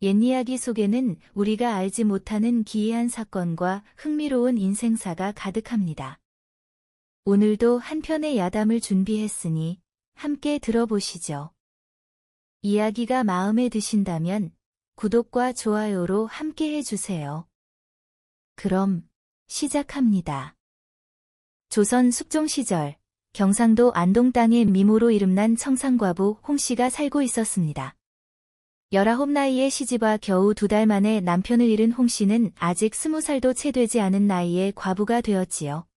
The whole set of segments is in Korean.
옛 이야기 속에는 우리가 알지 못하는 기이한 사건과 흥미로운 인생사가 가득합니다. 오늘도 한 편의 야담을 준비했으니 함께 들어보시죠. 이야기가 마음에 드신다면 구독과 좋아요로 함께 해주세요. 그럼 시작합니다. 조선 숙종 시절 경상도 안동 땅의 미모로 이름난 청상과부 홍씨가 살고 있었습니다. 19 나이에 시집와 겨우 2달 만에 남편을 잃은 홍씨는 아직 20살도 채 되지 않은 나이에 과부가 되었지요.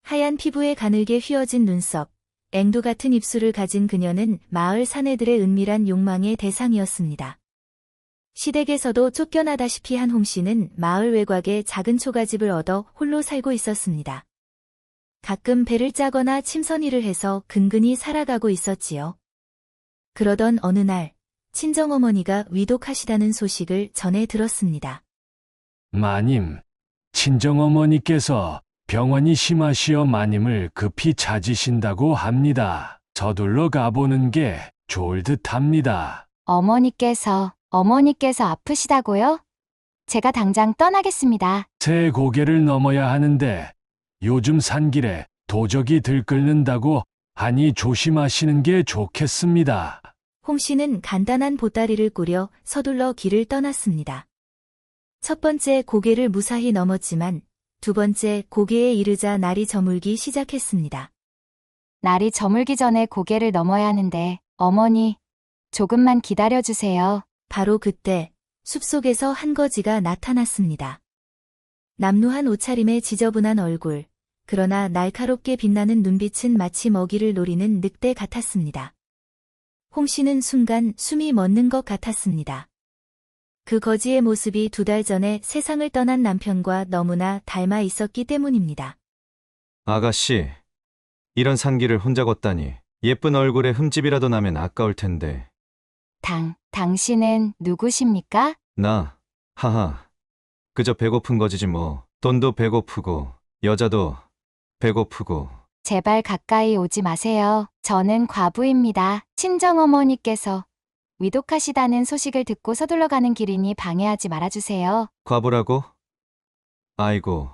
하얀 피부에 가늘게 휘어진 눈썹, 앵두 같은 입술을 가진 그녀는 마을 사내들의 은밀한 욕망의 대상이었습니다. 시댁에서도 쫓겨나다시피 한 홍씨는 마을 외곽에 작은 초가집을 얻어 홀로 살고 있었습니다. 가끔 배를 짜거나 침선일을 해서 근근히 살아가고 있었지요. 그러던 어느 날 친정어머니가 위독하시다는 소식을 전해 들었습니다. 마님, 친정어머니께서 병원이 심하시어 마님을 급히 찾으신다고 합니다. 서둘러 가보는 게 좋을 듯합니다. 어머니께서 아프시다고요? 제가 당장 떠나겠습니다. 새 고개를 넘어야 하는데 요즘 산길에 도적이 들끓는다고 하니 조심하시는 게 좋겠습니다. 홍씨는 간단한 보따리를 꾸려 서둘러 길을 떠났습니다. 첫 번째 고개를 무사히 넘었지만 두 번째 고개에 이르자 날이 저물기 시작했습니다. 날이 저물기 전에 고개를 넘어야 하는데, 어머니, 조금만 기다려주세요. 바로 그때 숲속에서 한 거지가 나타났습니다. 남루한 옷차림에 지저분한 얼굴, 그러나 날카롭게 빛나는 눈빛은 마치 먹이를 노리는 늑대 같았습니다. 홍씨는 순간 숨이 멎는 것 같았습니다. 그 거지의 모습이 2달 전에 세상을 떠난 남편과 너무나 닮아 있었기 때문입니다. 아가씨, 이런 산길을 혼자 걷다니 예쁜 얼굴에 흠집이라도 나면 아까울 텐데. 당신은 누구십니까? 나, 하하, 그저 배고픈 거지지 뭐. 돈도 배고프고 여자도 배고프고. 제발 가까이 오지 마세요. 저는 과부입니다. 친정어머니께서 위독하시다는 소식을 듣고 서둘러 가는 길이니 방해하지 말아주세요. 과부라고? 아이고,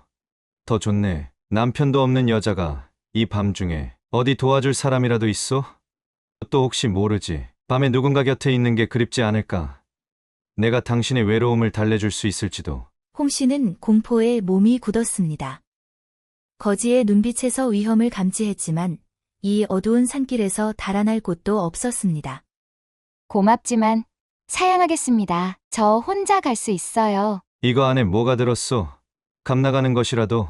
더 좋네. 남편도 없는 여자가 이 밤중에 어디 도와줄 사람이라도 있어? 또 혹시 모르지. 밤에 누군가 곁에 있는 게 그립지 않을까? 내가 당신의 외로움을 달래줄 수 있을지도. 홍씨는 공포에 몸이 굳었습니다. 거지의 눈빛에서 위험을 감지했지만 이 어두운 산길에서 달아날 곳도 없었습니다. 고맙지만 사양하겠습니다. 저 혼자 갈 수 있어요. 이거 안에 뭐가 들었어? 감 나가는 것이라도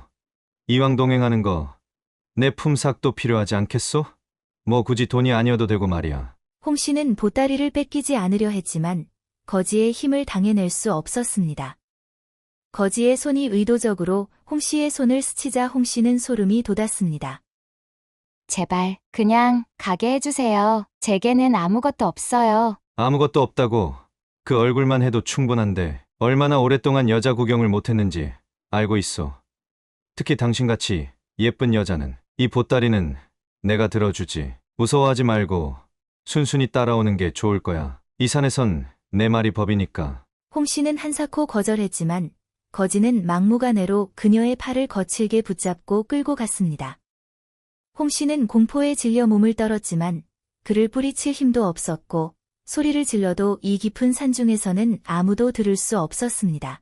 이왕 동행하는 거 내 품삯도 필요하지 않겠소? 뭐 굳이 돈이 아니어도 되고 말이야. 홍씨는 보따리를 뺏기지 않으려 했지만 거지의 힘을 당해낼 수 없었습니다. 거지의 손이 의도적으로 홍씨의 손을 스치자 홍씨는 소름이 돋았습니다. 제발 그냥 가게 해주세요. 제게는 아무것도 없어요. 아무것도 없다고. 그 얼굴만 해도 충분한데 얼마나 오랫동안 여자 구경을 못했는지 알고 있어. 특히 당신같이 예쁜 여자는. 이 보따리는 내가 들어주지. 무서워하지 말고 순순히 따라오는 게 좋을 거야. 이 산에선 내 말이 법이니까. 홍씨는 한사코 거절했지만 거지는 막무가내로 그녀의 팔을 거칠게 붙잡고 끌고 갔습니다. 홍씨는 공포에 질려 몸을 떨었지만 그를 뿌리칠 힘도 없었고 소리를 질러도 이 깊은 산중에서는 아무도 들을 수 없었습니다.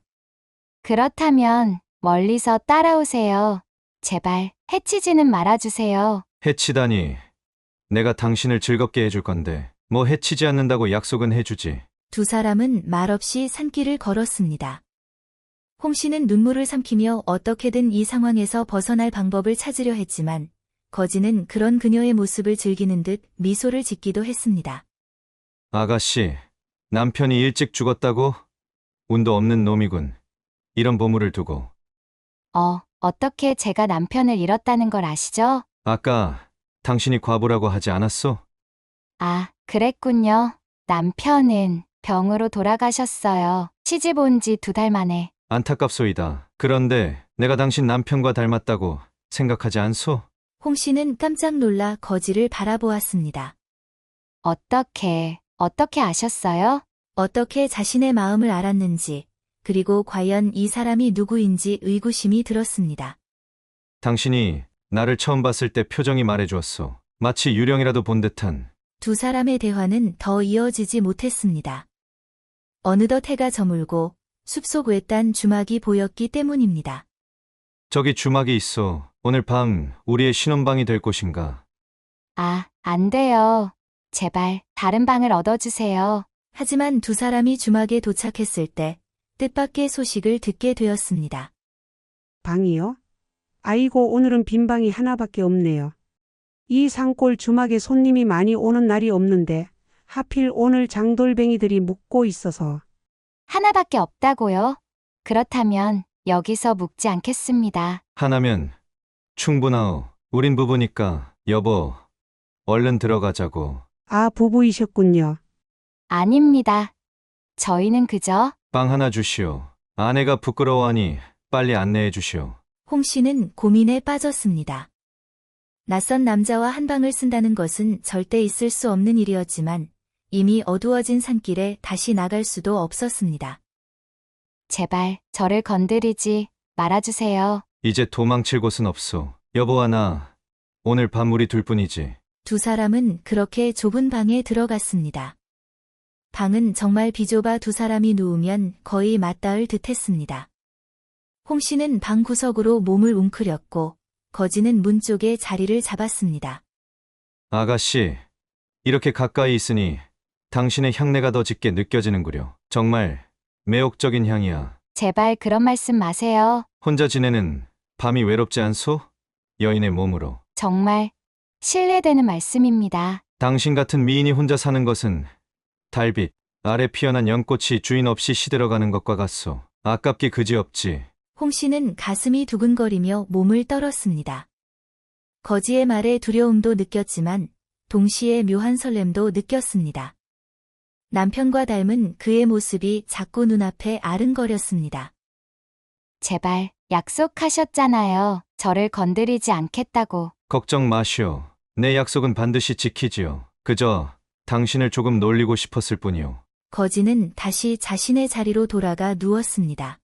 그렇다면 멀리서 따라오세요. 제발 해치지는 말아주세요. 해치다니. 내가 당신을 즐겁게 해줄 건데 뭐 해치지 않는다고 약속은 해주지. 두 사람은 말없이 산길을 걸었습니다. 홍씨는 눈물을 삼키며 어떻게든 이 상황에서 벗어날 방법을 찾으려 했지만 거지는 그런 그녀의 모습을 즐기는 듯 미소를 짓기도 했습니다. 아가씨, 남편이 일찍 죽었다고? 운도 없는 놈이군. 이런 보물을 두고. 어떻게 제가 남편을 잃었다는 걸 아시죠? 아까 당신이 과부라고 하지 않았어? 아, 그랬군요. 남편은 병으로 돌아가셨어요. 시집 온 지 2달 만에. 안타깝소이다. 그런데 내가 당신 남편과 닮았다고 생각하지 않소? 홍씨는 깜짝 놀라 거지를 바라보았습니다. 어떻게 아셨어요? 어떻게 자신의 마음을 알았는지, 그리고 과연 이 사람이 누구인지 의구심이 들었습니다. 당신이 나를 처음 봤을 때 표정이 말해주었어. 마치 유령이라도 본 듯한. 두 사람의 대화는 더 이어지지 못했습니다. 어느덧 해가 저물고 숲속 외딴 주막이 보였기 때문입니다. 저기 주막이 있어. 오늘 밤 우리의 신혼방이 될 곳인가? 아, 안 돼요. 제발 다른 방을 얻어주세요. 하지만 두 사람이 주막에 도착했을 때 뜻밖의 소식을 듣게 되었습니다. 방이요? 아이고, 오늘은 빈 방이 하나밖에 없네요. 이 산골 주막에 손님이 많이 오는 날이 없는데 하필 오늘 장돌뱅이들이 묵고 있어서. 하나밖에 없다고요? 그렇다면 여기서 묵지 않겠습니다. 하나면 충분하오. 우린 부부니까 여보, 얼른 들어가자고. 아, 부부이셨군요. 아닙니다. 저희는 그저 빵 하나 주시오. 아내가 부끄러워하니 빨리 안내해 주시오. 홍 씨는 고민에 빠졌습니다. 낯선 남자와 한 방을 쓴다는 것은 절대 있을 수 없는 일이었지만 이미 어두워진 산길에 다시 나갈 수도 없었습니다. 제발 저를 건드리지 말아주세요. 이제 도망칠 곳은 없소. 여보와 나 오늘 밤 우리 둘뿐이지. 두 사람은 그렇게 좁은 방에 들어갔습니다. 방은 정말 비좁아 두 사람이 누우면 거의 맞닿을 듯했습니다. 홍 씨는 방 구석으로 몸을 웅크렸고 거지는 문 쪽에 자리를 잡았습니다. 아가씨, 이렇게 가까이 있으니 당신의 향내가 더 짙게 느껴지는구려. 정말 매혹적인 향이야. 제발 그런 말씀 마세요. 혼자 지내는 밤이 외롭지 않소? 여인의 몸으로. 정말 신뢰되는 말씀입니다. 당신 같은 미인이 혼자 사는 것은 달빛 아래 피어난 연꽃이 주인 없이 시들어가는 것과 같소. 아깝기 그지없지. 홍 씨는 가슴이 두근거리며 몸을 떨었습니다. 거지의 말에 두려움도 느꼈지만 동시에 묘한 설렘도 느꼈습니다. 남편과 닮은 그의 모습이 자꾸 눈앞에 아른거렸습니다. 제발 약속하셨잖아요. 저를 건드리지 않겠다고. 걱정 마시오. 내 약속은 반드시 지키지요. 그저 당신을 조금 놀리고 싶었을 뿐이오. 거지는 다시 자신의 자리로 돌아가 누웠습니다.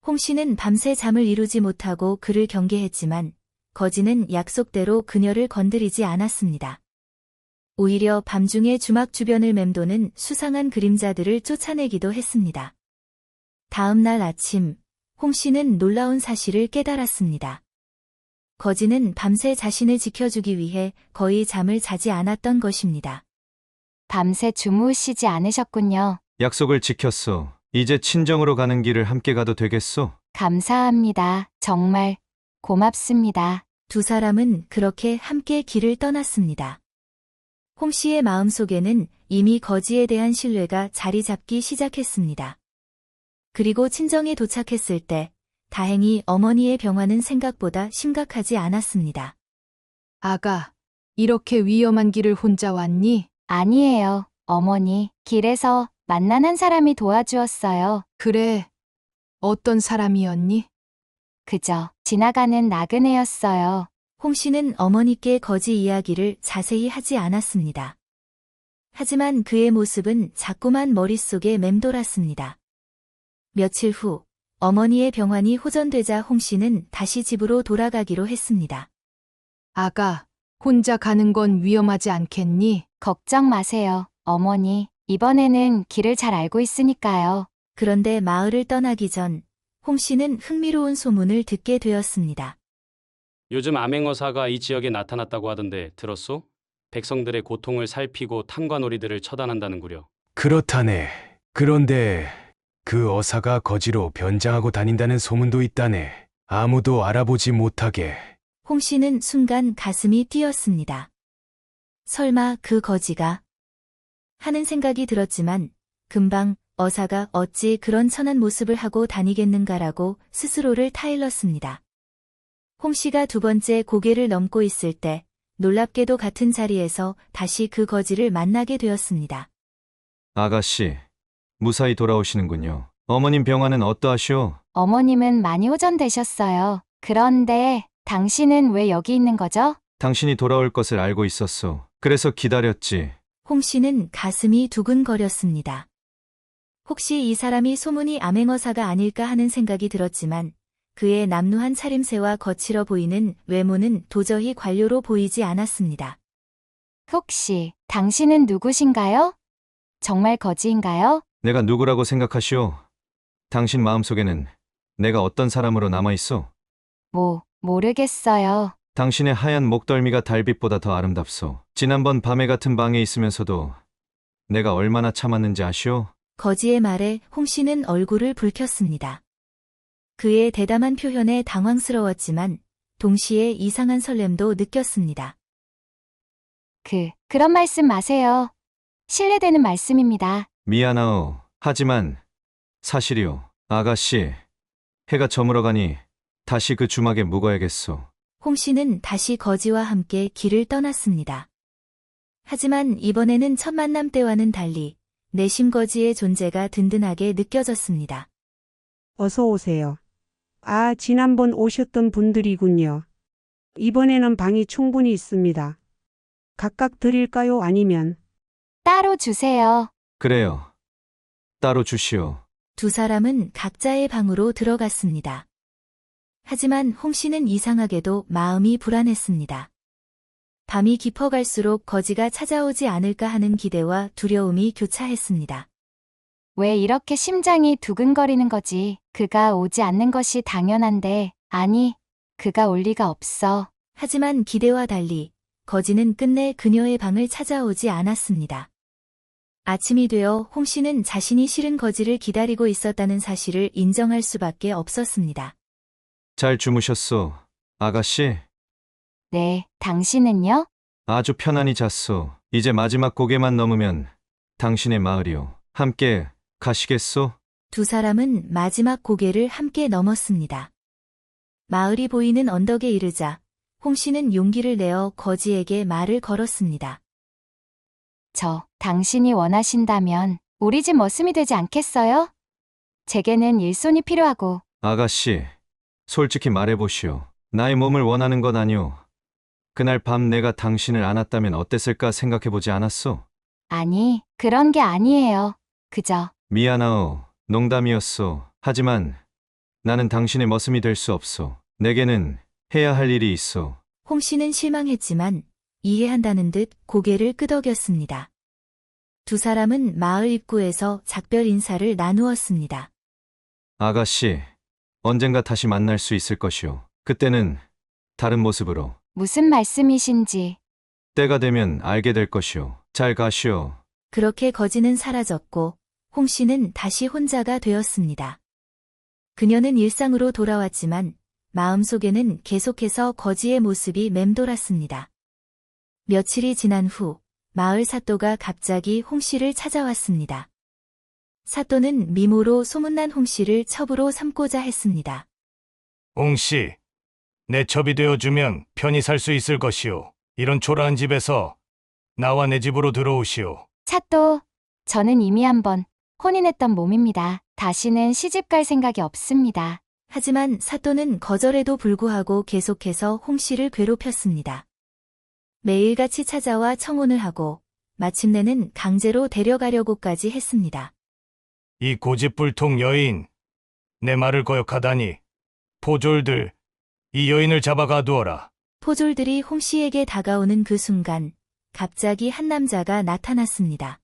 홍 씨는 밤새 잠을 이루지 못하고 그를 경계했지만 거지는 약속대로 그녀를 건드리지 않았습니다. 오히려 밤중에 주막 주변을 맴도는 수상한 그림자들을 쫓아내기도 했습니다. 다음 날 아침, 홍 씨는 놀라운 사실을 깨달았습니다. 거지는 밤새 자신을 지켜주기 위해 거의 잠을 자지 않았던 것입니다. 밤새 주무시지 않으셨군요. 약속을 지켰소. 이제 친정으로 가는 길을 함께 가도 되겠소? 감사합니다. 정말 고맙습니다. 두 사람은 그렇게 함께 길을 떠났습니다. 홍 씨의 마음속에는 이미 거지에 대한 신뢰가 자리 잡기 시작했습니다. 그리고 친정에 도착했을 때 다행히 어머니의 병환은 생각보다 심각하지 않았습니다. 아가, 이렇게 위험한 길을 혼자 왔니? 아니에요, 어머니. 길에서 만난 한 사람이 도와주었어요. 그래. 어떤 사람이었니? 그저 지나가는 나그네였어요. 홍 씨는 어머니께 거지 이야기를 자세히 하지 않았습니다. 하지만 그의 모습은 자꾸만 머릿속에 맴돌았습니다. 며칠 후 어머니의 병환이 호전되자 홍 씨는 다시 집으로 돌아가기로 했습니다. 아가, 혼자 가는 건 위험하지 않겠니? 걱정 마세요, 어머니. 이번에는 길을 잘 알고 있으니까요. 그런데 마을을 떠나기 전 홍 씨는 흥미로운 소문을 듣게 되었습니다. 요즘 암행어사가 이 지역에 나타났다고 하던데 들었소? 백성들의 고통을 살피고 탐관오리들을 처단한다는구려. 그렇다네. 그런데 그 어사가 거지로 변장하고 다닌다는 소문도 있다네. 아무도 알아보지 못하게. 홍 씨는 순간 가슴이 뛰었습니다. 설마 그 거지가? 하는 생각이 들었지만 금방 어사가 어찌 그런 천한 모습을 하고 다니겠는가라고 스스로를 타일렀습니다. 홍 씨가 두 번째 고개를 넘고 있을 때 놀랍게도 같은 자리에서 다시 그 거지를 만나게 되었습니다. 아가씨, 무사히 돌아오시는군요. 어머님 병환은 어떠하시오? 어머님은 많이 호전되셨어요. 그런데 당신은 왜 여기 있는 거죠? 당신이 돌아올 것을 알고 있었소. 그래서 기다렸지. 홍 씨는 가슴이 두근거렸습니다. 혹시 이 사람이 소문이 암행어사가 아닐까 하는 생각이 들었지만 그의 남루한 차림새와 거칠어 보이는 외모는 도저히 관료로 보이지 않았습니다. 혹시 당신은 누구신가요? 정말 거지인가요? 내가 누구라고 생각하시오? 당신 마음속에는 내가 어떤 사람으로 남아있어? 모르겠어요. 당신의 하얀 목덜미가 달빛보다 더 아름답소. 지난번 밤에 같은 방에 있으면서도 내가 얼마나 참았는지 아시오? 거지의 말에 홍 씨는 얼굴을 붉혔습니다. 그의 대담한 표현에 당황스러웠지만 동시에 이상한 설렘도 느꼈습니다. 그런 말씀 마세요. 신뢰되는 말씀입니다. 미안하오. 하지만 사실이오. 아가씨, 해가 저물어가니 다시 그 주막에 묵어야겠소. 홍 씨는 다시 거지와 함께 길을 떠났습니다. 하지만 이번에는 첫 만남 때와는 달리 내심 거지의 존재가 든든하게 느껴졌습니다. 어서 오세요. 아, 지난번 오셨던 분들이군요. 이번에는 방이 충분히 있습니다. 각각 드릴까요? 아니면 따로 주세요. 그래요. 따로 주시오. 두 사람은 각자의 방으로 들어갔습니다. 하지만 홍 씨는 이상하게도 마음이 불안했습니다. 밤이 깊어갈수록 거지가 찾아오지 않을까 하는 기대와 두려움이 교차했습니다. 왜 이렇게 심장이 두근거리는 거지? 그가 오지 않는 것이 당연한데, 아니, 그가 올 리가 없어. 하지만 기대와 달리 거지는 끝내 그녀의 방을 찾아오지 않았습니다. 아침이 되어 홍 씨는 자신이 싫은 거지를 기다리고 있었다는 사실을 인정할 수밖에 없었습니다. 잘 주무셨소, 아가씨? 네, 당신은요? 아주 편안히 잤소. 이제 마지막 고개만 넘으면 당신의 마을이오. 함께 가시겠소? 두 사람은 마지막 고개를 함께 넘었습니다. 마을이 보이는 언덕에 이르자 홍 씨는 용기를 내어 거지에게 말을 걸었습니다. 당신이 원하신다면 우리 집 머슴이 되지 않겠어요? 제게는 일손이 필요하고. 아가씨, 솔직히 말해보시오. 나의 몸을 원하는 건 아니오. 그날 밤 내가 당신을 안았다면 어땠을까 생각해보지 않았소? 아니, 그런 게 아니에요. 그저 미안하오. 농담이었소. 하지만 나는 당신의 머슴이 될 수 없소. 내게는 해야 할 일이 있어. 홍 씨는 실망했지만 이해한다는 듯 고개를 끄덕였습니다. 두 사람은 마을 입구에서 작별 인사를 나누었습니다. 아가씨, 언젠가 다시 만날 수 있을 것이오. 그때는 다른 모습으로. 무슨 말씀이신지. 때가 되면 알게 될 것이오. 잘 가시오. 그렇게 거지는 사라졌고 홍 씨는 다시 혼자가 되었습니다. 그녀는 일상으로 돌아왔지만 마음속에는 계속해서 거지의 모습이 맴돌았습니다. 며칠이 지난 후 마을 사또가 갑자기 홍 씨를 찾아왔습니다. 사또는 미모로 소문난 홍 씨를 첩으로 삼고자 했습니다. 옹씨, 내 첩이 되어주면 편히 살 수 있을 것이오. 이런 초라한 집에서 나와 내 집으로 들어오시오. 사또, 저는 이미 한번 혼인했던 몸입니다. 다시는 시집 갈 생각이 없습니다. 하지만 사또는 거절에도 불구하고 계속해서 홍 씨를 괴롭혔습니다. 매일같이 찾아와 청혼을 하고 마침내는 강제로 데려가려고까지 했습니다. 이 고집불통 여인, 내 말을 거역하다니. 포졸들, 이 여인을 잡아 가두어라. 포졸들이 홍 씨에게 다가오는 그 순간 갑자기 한 남자가 나타났습니다.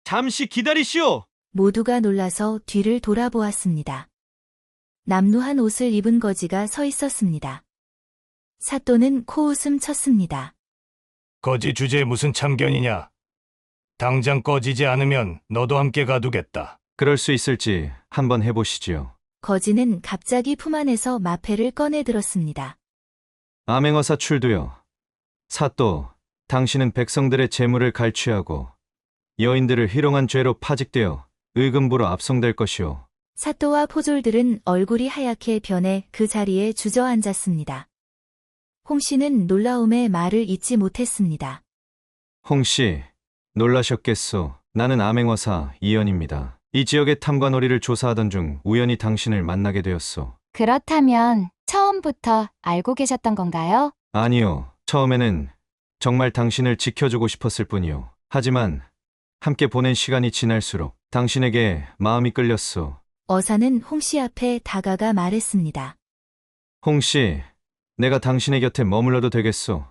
잠시 기다리시오! 모두가 놀라서 뒤를 돌아보았습니다. 남루한 옷을 입은 거지가 서 있었습니다. 사또는 코웃음 쳤습니다. 거지 주제에 무슨 참견이냐. 당장 꺼지지 않으면 너도 함께 가두겠다. 그럴 수 있을지 한번 해보시지요. 거지는 갑자기 품 안에서 마패를 꺼내 들었습니다. 암행어사 출두요. 사또, 당신은 백성들의 재물을 갈취하고 여인들을 희롱한 죄로 파직되어 의금부로 압송될 것이오. 사또와 포졸들은 얼굴이 하얗게 변해 그 자리에 주저앉았습니다. 홍 씨는 놀라움에 말을 잇지 못했습니다. 홍씨, 놀라셨겠소. 나는 암행어사 이연입니다. 이 지역의 탐관오리를 조사하던 중 우연히 당신을 만나게 되었소. 그렇다면 처음부터 알고 계셨던 건가요? 아니요. 처음에는 정말 당신을 지켜주고 싶었을 뿐이요. 하지만 함께 보낸 시간이 지날수록 당신에게 마음이 끌렸소. 어사는 홍씨 앞에 다가가 말했습니다. 홍씨, 내가 당신의 곁에 머물러도 되겠소.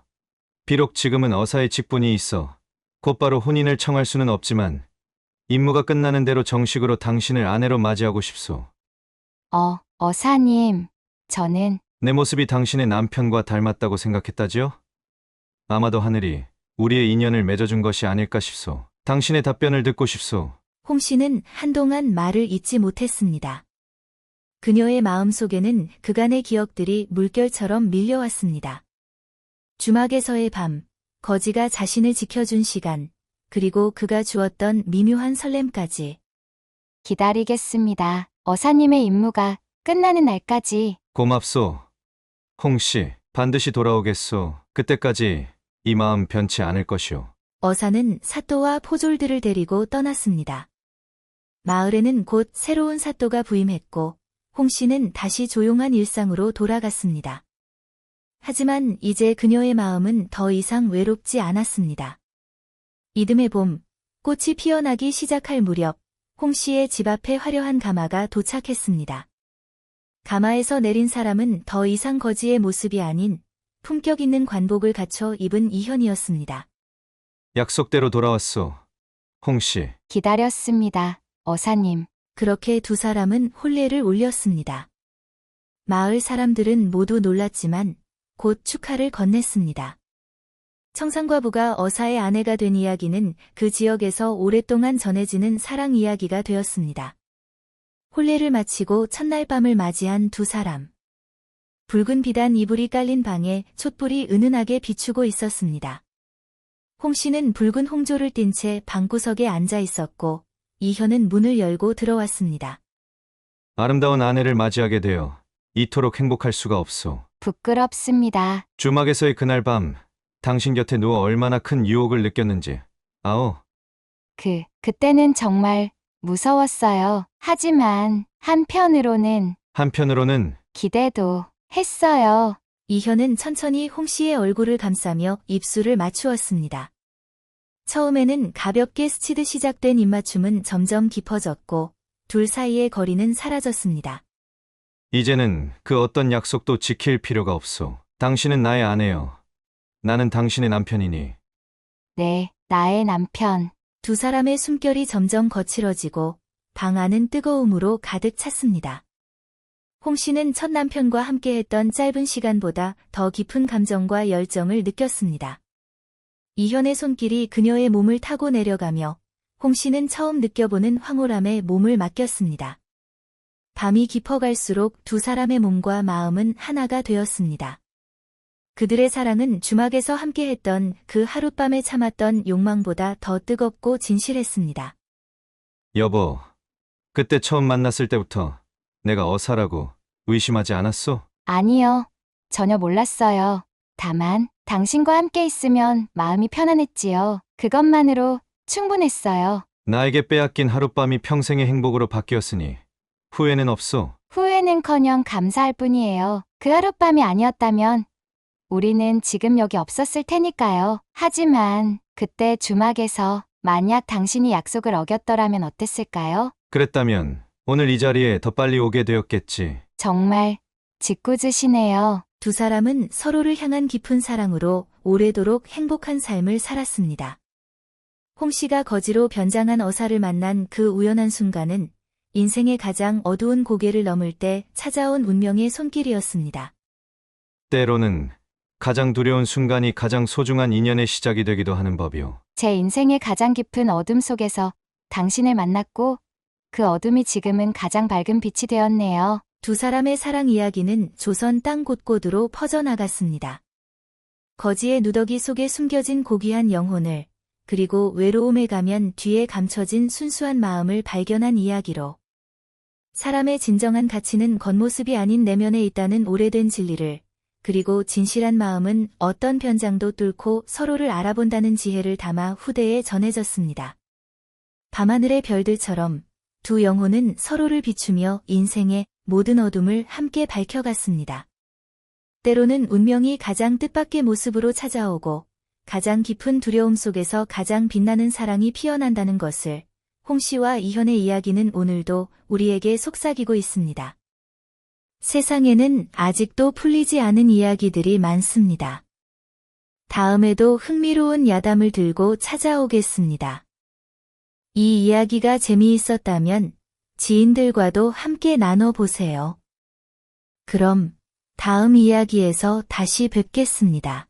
비록 지금은 어사의 직분이 있어 곧바로 혼인을 청할 수는 없지만 임무가 끝나는 대로 정식으로 당신을 아내로 맞이하고 싶소. 어사님, 저는 내 모습이 당신의 남편과 닮았다고 생각했다지요? 아마도 하늘이 우리의 인연을 맺어준 것이 아닐까 싶소. 당신의 답변을 듣고 싶소. 홍씨는 한동안 말을 잇지 못했습니다. 그녀의 마음속에는 그간의 기억들이 물결처럼 밀려왔습니다. 주막에서의 밤, 거지가 자신을 지켜준 시간, 그리고 그가 주었던 미묘한 설렘까지. 기다리겠습니다. 어사님의 임무가 끝나는 날까지. 고맙소. 홍씨, 반드시 돌아오겠소. 그때까지 이 마음 변치 않을 것이오. 어사는 사또와 포졸들을 데리고 떠났습니다. 마을에는 곧 새로운 사또가 부임했고 홍씨는 다시 조용한 일상으로 돌아갔습니다. 하지만 이제 그녀의 마음은 더 이상 외롭지 않았습니다. 이듬해 봄, 꽃이 피어나기 시작할 무렵 홍씨의 집 앞에 화려한 가마가 도착했습니다. 가마에서 내린 사람은 더 이상 거지의 모습이 아닌 품격 있는 관복을 갖춰 입은 이현이었습니다. 약속대로 돌아왔소. 홍씨. 기다렸습니다. 어사님. 그렇게 두 사람은 혼례를 올렸습니다. 마을 사람들은 모두 놀랐지만 곧 축하를 건넸습니다. 청산과부가 어사의 아내가 된 이야기는 그 지역에서 오랫동안 전해지는 사랑 이야기가 되었습니다. 혼례를 마치고 첫날 밤을 맞이한 두 사람. 붉은 비단 이불이 깔린 방에 촛불이 은은하게 비추고 있었습니다. 홍씨는 붉은 홍조를 띤 채 방구석에 앉아 있었고 이현은 문을 열고 들어왔습니다. 아름다운 아내를 맞이하게 되어 이토록 행복할 수가 없소. 부끄럽습니다. 주막에서의 그날 밤, 당신 곁에 누워 얼마나 큰 유혹을 느꼈는지. 아오. 그때는 정말 무서웠어요. 하지만 한편으로는 기대도 했어요. 이현은 천천히 홍씨의 얼굴을 감싸며 입술을 맞추었습니다. 처음에는 가볍게 스치듯 시작된 입맞춤은 점점 깊어졌고 둘 사이의 거리는 사라졌습니다. 이제는 그 어떤 약속도 지킬 필요가 없소. 당신은 나의 아내요. 나는 당신의 남편이니. 네, 나의 남편. 두 사람의 숨결이 점점 거칠어지고 방 안은 뜨거움으로 가득 찼습니다. 홍씨는 첫 남편과 함께했던 짧은 시간보다 더 깊은 감정과 열정을 느꼈습니다. 이현의 손길이 그녀의 몸을 타고 내려가며 홍씨는 처음 느껴보는 황홀함에 몸을 맡겼습니다. 밤이 깊어갈수록 두 사람의 몸과 마음은 하나가 되었습니다. 그들의 사랑은 주막에서 함께했던 그 하룻밤에 참았던 욕망보다 더 뜨겁고 진실했습니다. 여보, 그때 처음 만났을 때부터 내가 어사라고 의심하지 않았소? 아니요. 전혀 몰랐어요. 다만 당신과 함께 있으면 마음이 편안했지요. 그것만으로 충분했어요. 나에게 빼앗긴 하룻밤이 평생의 행복으로 바뀌었으니 후회는 없소. 후회는커녕 감사할 뿐이에요. 그 하룻밤이 아니었다면 우리는 지금 여기 없었을 테니까요. 하지만 그때 주막에서 만약 당신이 약속을 어겼더라면 어땠을까요? 그랬다면 오늘 이 자리에 더 빨리 오게 되었겠지. 정말 짓궂으시네요. 두 사람은 서로를 향한 깊은 사랑으로 오래도록 행복한 삶을 살았습니다. 홍씨가 거지로 변장한 어사를 만난 그 우연한 순간은 인생의 가장 어두운 고개를 넘을 때 찾아온 운명의 손길이었습니다. 때로는 가장 두려운 순간이 가장 소중한 인연의 시작이 되기도 하는 법이오. 제 인생의 가장 깊은 어둠 속에서 당신을 만났고 그 어둠이 지금은 가장 밝은 빛이 되었네요. 두 사람의 사랑 이야기는 조선 땅 곳곳으로 퍼져나갔습니다. 거지의 누더기 속에 숨겨진 고귀한 영혼을, 그리고 외로움에 가면 뒤에 감춰진 순수한 마음을 발견한 이야기로 사람의 진정한 가치는 겉모습이 아닌 내면에 있다는 오래된 진리를, 그리고 진실한 마음은 어떤 변장도 뚫고 서로를 알아본다는 지혜를 담아 후대에 전해졌습니다. 밤하늘의 별들처럼 두 영혼은 서로를 비추며 인생의 모든 어둠을 함께 밝혀갔습니다. 때로는 운명이 가장 뜻밖의 모습으로 찾아오고 가장 깊은 두려움 속에서 가장 빛나는 사랑이 피어난다는 것을 홍 씨와 이현의 이야기는 오늘도 우리에게 속삭이고 있습니다. 세상에는 아직도 풀리지 않은 이야기들이 많습니다. 다음에도 흥미로운 야담을 들고 찾아오겠습니다. 이 이야기가 재미있었다면 지인들과도 함께 나눠보세요. 그럼 다음 이야기에서 다시 뵙겠습니다.